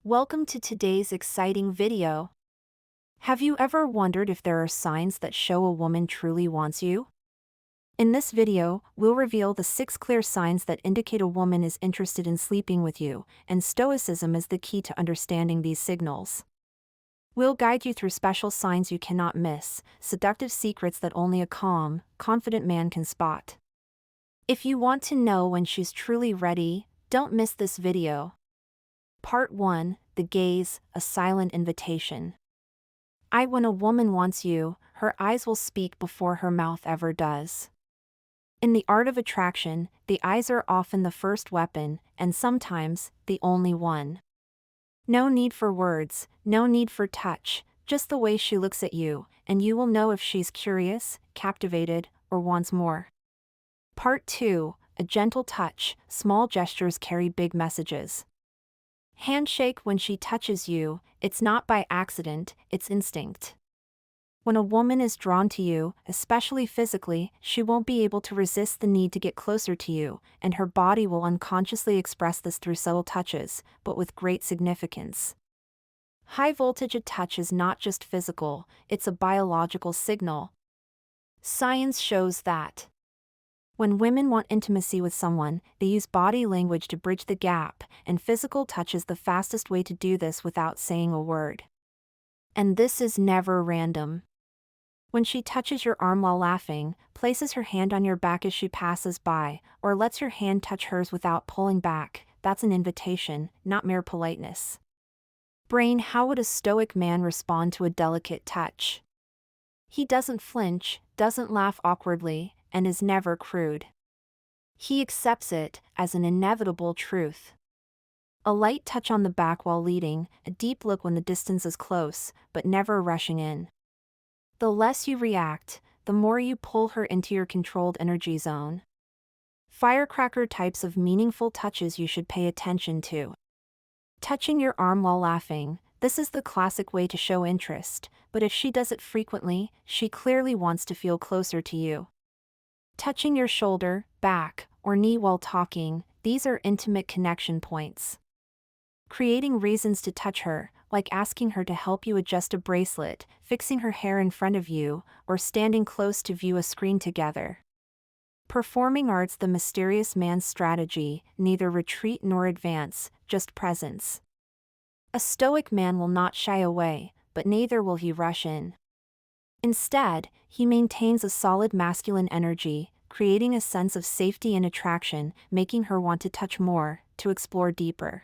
Welcome to today's exciting video. Have you ever wondered if there are signs that show a woman truly wants you? In this video, we'll reveal the 6 clear signs that indicate a woman is interested in sleeping with you, and Stoicism is the key to understanding these signals. We'll guide you through special signs you cannot miss, seductive secrets that only a calm, confident man can spot. If you want to know when she's truly ready, don't miss this video. Part 1, The Gaze, a Silent Invitation. When a woman wants you, her eyes will speak before her mouth ever does. In the art of attraction, the eyes are often the first weapon, and sometimes, the only one. No need for words, no need for touch, just the way she looks at you, and you will know if she's curious, captivated, or wants more. Part 2, A Gentle Touch, Small Gestures Carry Big Messages. Handshake. When she touches you, it's not by accident, it's instinct. When a woman is drawn to you, especially physically, she won't be able to resist the need to get closer to you, and her body will unconsciously express this through subtle touches, but with great significance. High voltage touch is not just physical, it's a biological signal. Science shows that when women want intimacy with someone, they use body language to bridge the gap, and physical touch is the fastest way to do this without saying a word. And this is never random. When she touches your arm while laughing, places her hand on your back as she passes by, or lets your hand touch hers without pulling back, that's an invitation, not mere politeness. Brain. How would a Stoic man respond to a delicate touch? He doesn't flinch, doesn't laugh awkwardly, and is never crude. He accepts it as an inevitable truth. A light touch on the back while leading, a deep look when the distance is close, but never rushing in. The less you react, the more you pull her into your controlled energy zone. Firecracker. Types of meaningful touches you should pay attention to. Touching your arm while laughing. This is the classic way to show interest, but if she does it frequently, she clearly wants to feel closer to you. Touching your shoulder, back, or knee while talking, these are intimate connection points. Creating reasons to touch her, like asking her to help you adjust a bracelet, fixing her hair in front of you, or standing close to view a screen together. Performing arts. The mysterious man's strategy, neither retreat nor advance, just presence. A Stoic man will not shy away, but neither will he rush in. Instead, he maintains a solid masculine energy, creating a sense of safety and attraction, making her want to touch more, to explore deeper.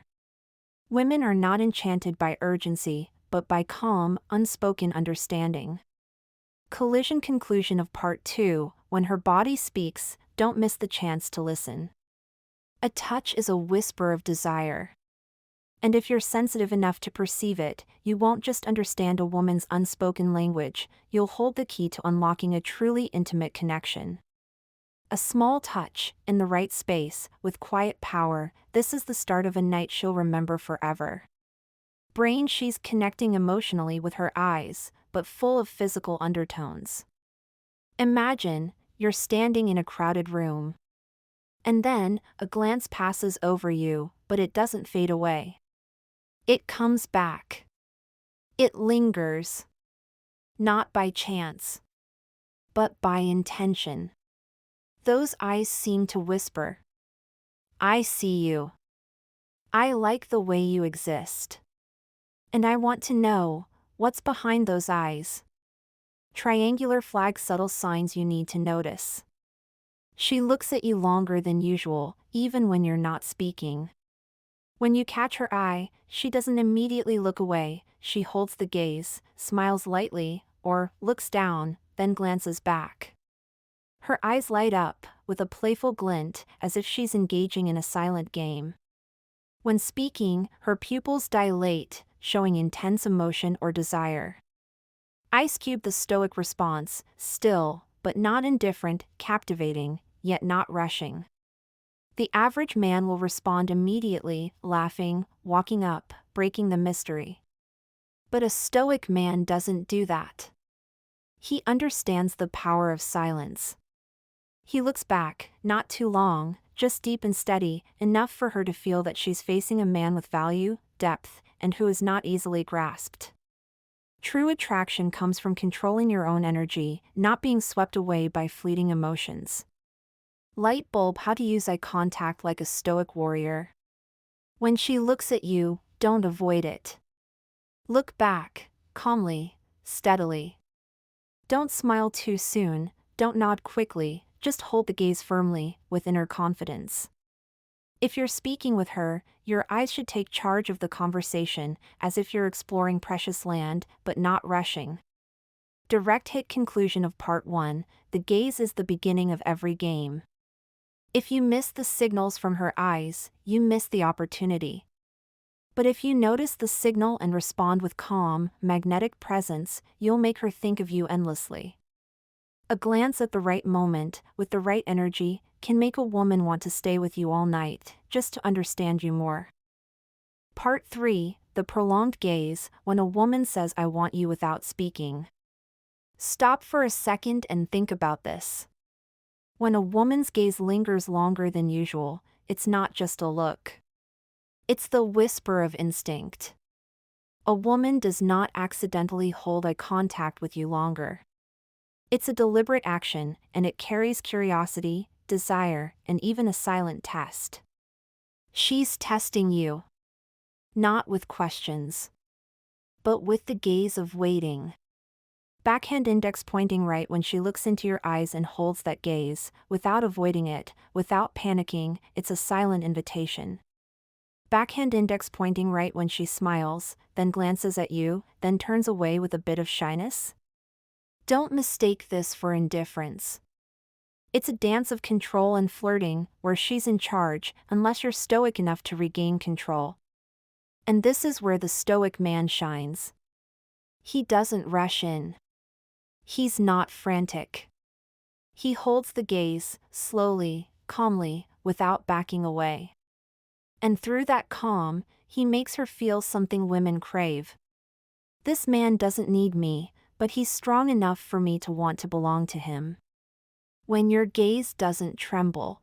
Women are not enchanted by urgency, but by calm, unspoken understanding. Collision. Conclusion of Part 2, When her body speaks, don't miss the chance to listen. A touch is a whisper of desire. And if you're sensitive enough to perceive it, you won't just understand a woman's unspoken language, you'll hold the key to unlocking a truly intimate connection. A small touch, in the right space, with quiet power, this is the start of a night she'll remember forever. Brain. She's connecting emotionally with her eyes, but full of physical undertones. Imagine, you're standing in a crowded room. And then, a glance passes over you, but it doesn't fade away. It comes back. It lingers. Not by chance, but by intention. Those eyes seem to whisper, "I see you. I like the way you exist. And I want to know what's behind those eyes." Triangular flag. Subtle signs you need to notice. She looks at you longer than usual, even when you're not speaking. When you catch her eye, she doesn't immediately look away, she holds the gaze, smiles lightly, or looks down, then glances back. Her eyes light up, with a playful glint, as if she's engaging in a silent game. When speaking, her pupils dilate, showing intense emotion or desire. Ice Cube. The Stoic response, still, but not indifferent, captivating, yet not rushing. The average man will respond immediately, laughing, walking up, breaking the mystery. But a Stoic man doesn't do that. He understands the power of silence. He looks back, not too long, just deep and steady, enough for her to feel that she's facing a man with value, depth, and who is not easily grasped. True attraction comes from controlling your own energy, not being swept away by fleeting emotions. Light bulb: how to use eye contact like a Stoic warrior. When she looks at you, don't avoid it. Look back, calmly, steadily. Don't smile too soon, don't nod quickly, just hold the gaze firmly, with inner confidence. If you're speaking with her, your eyes should take charge of the conversation, as if you're exploring precious land, but not rushing. Direct hit conclusion of part 1, the gaze is the beginning of every game. If you miss the signals from her eyes, you miss the opportunity. But if you notice the signal and respond with calm, magnetic presence, you'll make her think of you endlessly. A glance at the right moment, with the right energy, can make a woman want to stay with you all night, just to understand you more. Part 3, the prolonged gaze, when a woman says "I want you" without speaking. Stop for a second and think about this. When a woman's gaze lingers longer than usual, it's not just a look. It's the whisper of instinct. A woman does not accidentally hold eye contact with you longer. It's a deliberate action, and it carries curiosity, desire, and even a silent test. She's testing you. Not with questions, but with the gaze of waiting. Backhand index pointing right when she looks into your eyes and holds that gaze, without avoiding it, without panicking, it's a silent invitation. Backhand index pointing right when she smiles, then glances at you, then turns away with a bit of shyness. Don't mistake this for indifference. It's a dance of control and flirting, where she's in charge, unless you're stoic enough to regain control. And this is where the stoic man shines. He doesn't rush in. He's not frantic. He holds the gaze, slowly, calmly, without backing away. And through that calm, he makes her feel something women crave. This man doesn't need me, but he's strong enough for me to want to belong to him. When your gaze doesn't tremble.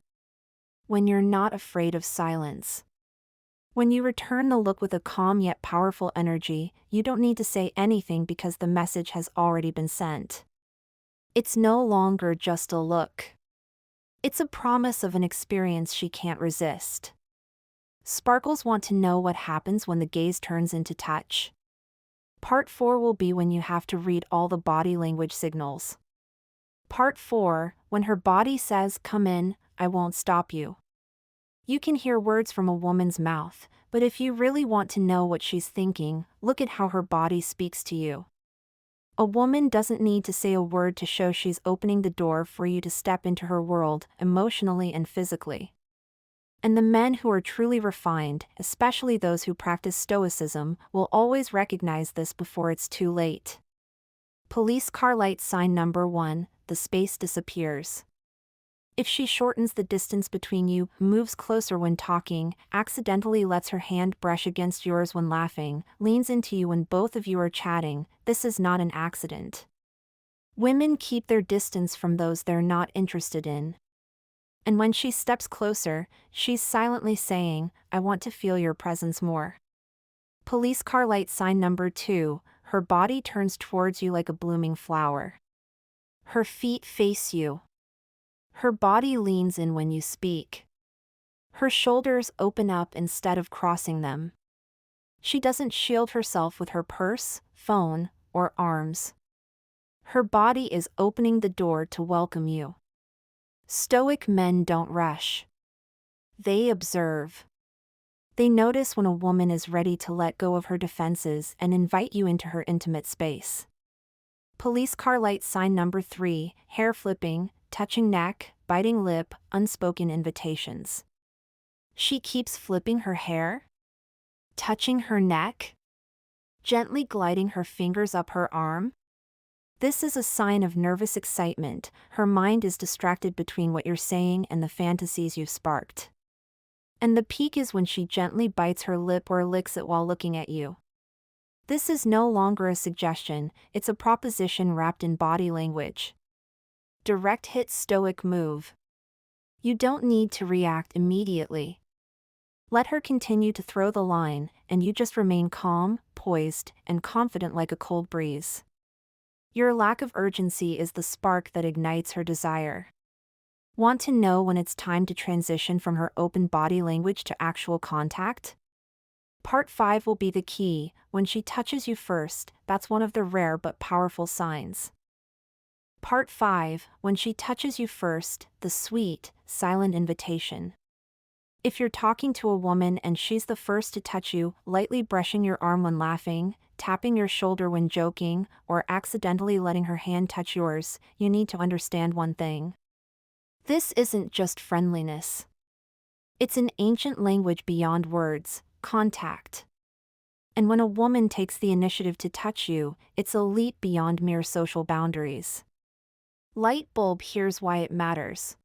When you're not afraid of silence. When you return the look with a calm yet powerful energy, you don't need to say anything because the message has already been sent. It's no longer just a look. It's a promise of an experience she can't resist. Sparkles want to know what happens when the gaze turns into touch. Part 4 will be when you have to read all the body language signals. Part 4, when her body says "come in, I won't stop you." You can hear words from a woman's mouth, but if you really want to know what she's thinking, look at how her body speaks to you. A woman doesn't need to say a word to show she's opening the door for you to step into her world, emotionally and physically. And the men who are truly refined, especially those who practice Stoicism, will always recognize this before it's too late. Police car light sign number 1, the space disappears. If she shortens the distance between you, moves closer when talking, accidentally lets her hand brush against yours when laughing, leans into you when both of you are chatting, this is not an accident. Women keep their distance from those they're not interested in. And when she steps closer, she's silently saying, "I want to feel your presence more." Police car light sign number 2, her body turns towards you like a blooming flower. Her feet face you. Her body leans in when you speak. Her shoulders open up instead of crossing them. She doesn't shield herself with her purse, phone, or arms. Her body is opening the door to welcome you. Stoic men don't rush. They observe. They notice when a woman is ready to let go of her defenses and invite you into her intimate space. Police car light sign number 3, hair flipping, touching neck, biting lip, unspoken invitations. She keeps flipping her hair, touching her neck, gently gliding her fingers up her arm. This is a sign of nervous excitement. Her mind is distracted between what you're saying and the fantasies you've sparked. And the peak is when she gently bites her lip or licks it while looking at you. This is no longer a suggestion, it's a proposition wrapped in body language. Direct hit Stoic move. You don't need to react immediately. Let her continue to throw the line, and you just remain calm, poised, and confident like a cold breeze. Your lack of urgency is the spark that ignites her desire. Want to know when it's time to transition from her open body language to actual contact? Part 5 will be the key. When she touches you first, that's one of the rare but powerful signs. Part 5, when she touches you first, the sweet, silent invitation. If you're talking to a woman and she's the first to touch you, lightly brushing your arm when laughing, tapping your shoulder when joking, or accidentally letting her hand touch yours, you need to understand one thing. This isn't just friendliness. It's an ancient language beyond words, contact. And when a woman takes the initiative to touch you, it's a leap beyond mere social boundaries. Light bulb, here's why it matters.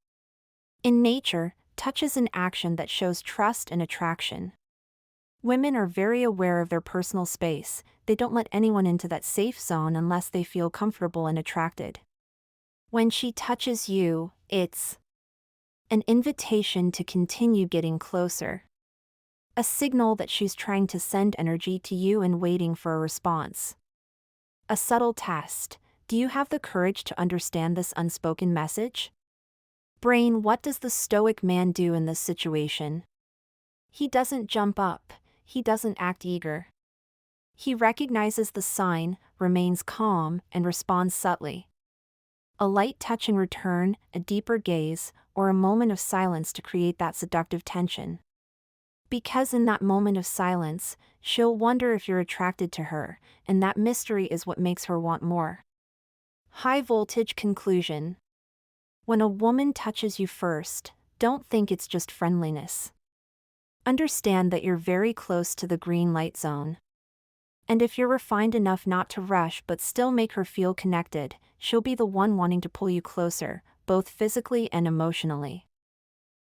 In nature, touch is an action that shows trust and attraction. Women are very aware of their personal space. They don't let anyone into that safe zone unless they feel comfortable and attracted. When she touches you, it's an invitation to continue getting closer. A signal that she's trying to send energy to you and waiting for a response. A subtle test. Do you have the courage to understand this unspoken message? Brain, what does the Stoic man do in this situation? He doesn't jump up. He doesn't act eager. He recognizes the sign, remains calm, and responds subtly. A light touch in return, a deeper gaze, or a moment of silence to create that seductive tension. Because in that moment of silence, she'll wonder if you're attracted to her, and that mystery is what makes her want more. High voltage conclusion. When a woman touches you first, don't think it's just friendliness. Understand that you're very close to the green light zone. And if you're refined enough not to rush but still make her feel connected, she'll be the one wanting to pull you closer, both physically and emotionally.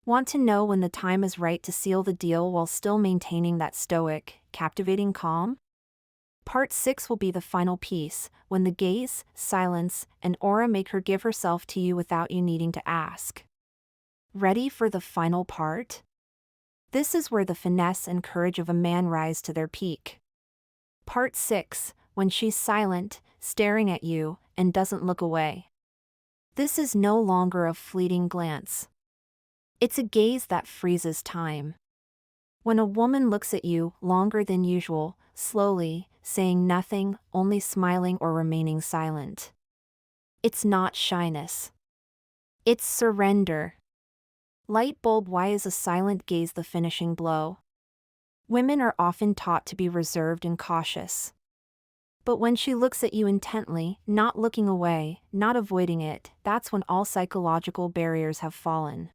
Want to know when the time is right to seal the deal while still maintaining that stoic, captivating calm? Part 6 will be the final piece, when the gaze, silence, and aura make her give herself to you without you needing to ask. Ready for the final part? This is where the finesse and courage of a man rise to their peak. Part 6, when she's silent, staring at you, and doesn't look away. This is no longer a fleeting glance. It's a gaze that freezes time. When a woman looks at you longer than usual, slowly, saying nothing, only smiling or remaining silent. It's not shyness. It's surrender. Light bulb, why is a silent gaze the finishing blow? Women are often taught to be reserved and cautious. But when she looks at you intently, not looking away, not avoiding it, that's when all psychological barriers have fallen.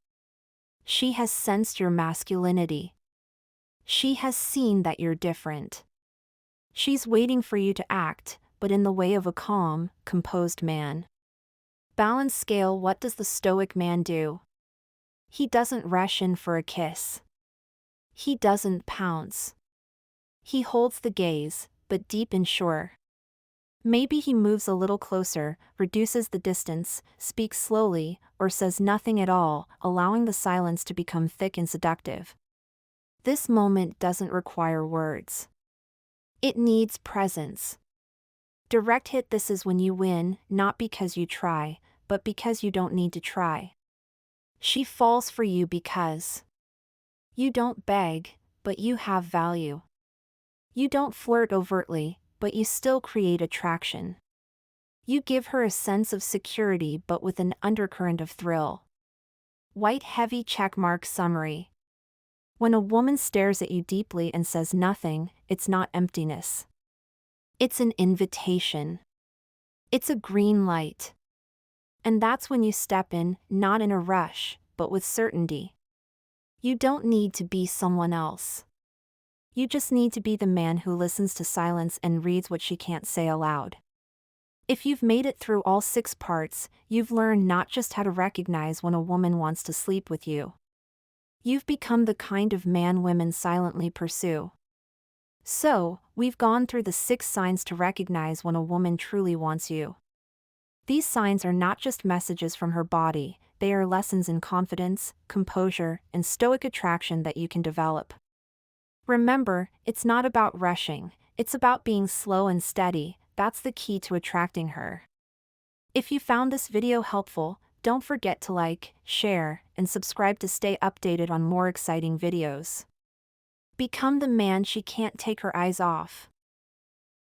She has sensed your masculinity. She has seen that you're different. She's waiting for you to act, but in the way of a calm, composed man. Balance scale, what does the Stoic man do? He doesn't rush in for a kiss. He doesn't pounce. He holds the gaze, but deep and sure. Maybe he moves a little closer, reduces the distance, speaks slowly, or says nothing at all, allowing the silence to become thick and seductive. This moment doesn't require words. It needs presence. Direct hit, this is when you win, not because you try, but because you don't need to try. She falls for you because you don't beg, but you have value. You don't flirt overtly, but you still create attraction. You give her a sense of security but with an undercurrent of thrill. White heavy checkmark summary. When a woman stares at you deeply and says nothing, it's not emptiness. It's an invitation. It's a green light. And that's when you step in, not in a rush, but with certainty. You don't need to be someone else. You just need to be the man who listens to silence and reads what she can't say aloud. If you've made it through all 6 parts, you've learned not just how to recognize when a woman wants to sleep with you. You've become the kind of man women silently pursue. So, we've gone through the 6 signs to recognize when a woman truly wants you. These signs are not just messages from her body, they are lessons in confidence, composure, and stoic attraction that you can develop. Remember, it's not about rushing, it's about being slow and steady. That's the key to attracting her. If you found this video helpful, don't forget to like, share, and subscribe to stay updated on more exciting videos. Become the man she can't take her eyes off.